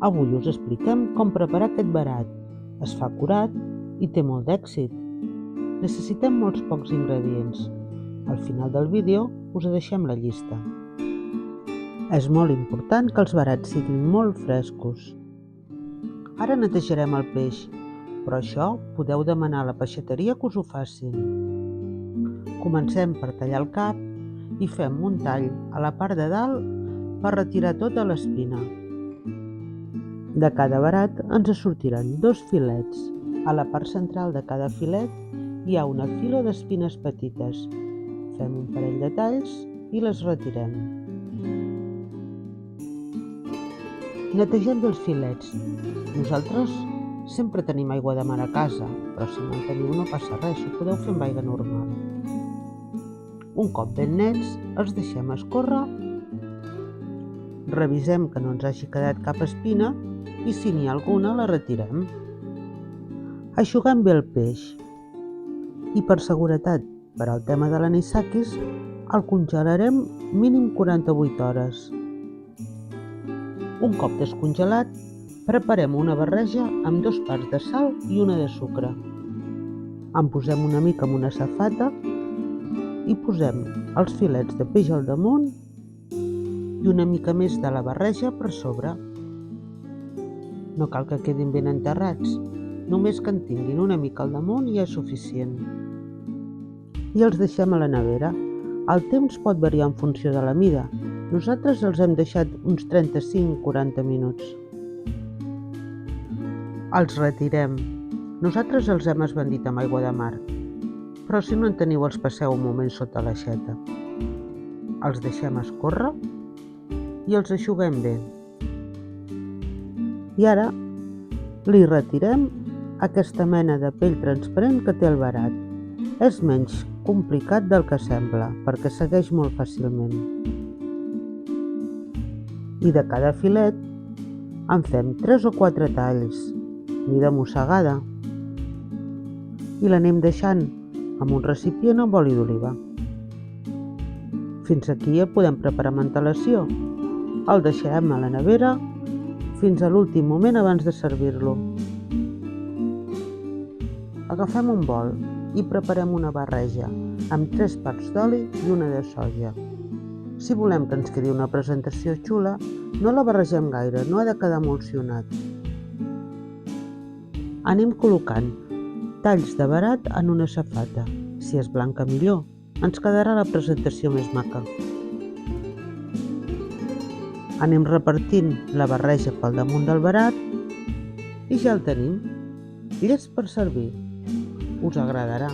Avui us expliquem com preparar aquest verat. Es fa curat i té molt d'èxit. Necessitem molts pocs ingredients. Al final del vídeo us deixem la llista. És molt important que els verats siguin molt frescos. Ara netejarem el peix, però això podeu demanar a la peixateria que us ho facin. Comencem per tallar el cap i fem un tall a la part de dalt per retirar tota l'espina. De cada verat ens sortiran 2 filets. A la part central de cada filet hi ha una fila d'espines petites. Fem un parell de talls i les retirem. Netegem bé els filets. Nosaltres sempre tenim aigua de mar a casa, però si no en teniu no passa res, ho podeu fer amb aigua normal. Un cop ben nets, els deixem escórrer. Revisem que no ens hagi quedat cap espina i si n'hi ha alguna la retirem. Eixuguem bé el peix i per seguretat, per al tema de l'anisakis, el congelarem mínim 48 hores. Un cop descongelat, preparem una barreja amb 2 parts de sal i una de sucre. En posem una mica amb una safata i posem els filets de peix al damunt i una mica més de la barreja per sobre. No cal que quedin ben enterrats, només que en tinguin una mica al damunt ja és suficient. I els deixem a la nevera. El temps pot variar en funció de la mida. Nosaltres els hem deixat uns 35-40 minuts. Els retirem. Nosaltres els hem esbandit amb aigua de mar, però si no en teniu els passeu un moment sota l'aixeta. Els deixem escórrer i els eixuguem bé. I ara li retirem aquesta mena de pell transparent que té el verat. És menys complicat del que sembla, perquè segueix molt fàcilment. I de cada filet en fem 3 o 4 talls, mida mossegada, i l'anem deixant en un recipient amb oli d'oliva. Fins aquí ja podem preparar amb antelació. El deixarem a la nevera fins a l'últim moment abans de servir-lo. Agafem un bol i preparem una barreja amb 3 parts d'oli i una de soja. Si volem que ens quedi una presentació xula, no la barregem gaire, no ha de quedar emulsionat. Anem col·locant talls de verat en una safata. Si és blanca millor, ens quedarà la presentació més maca. Anem repartint la barreja pel damunt del verat i ja el tenim, llest per servir. Us agradarà.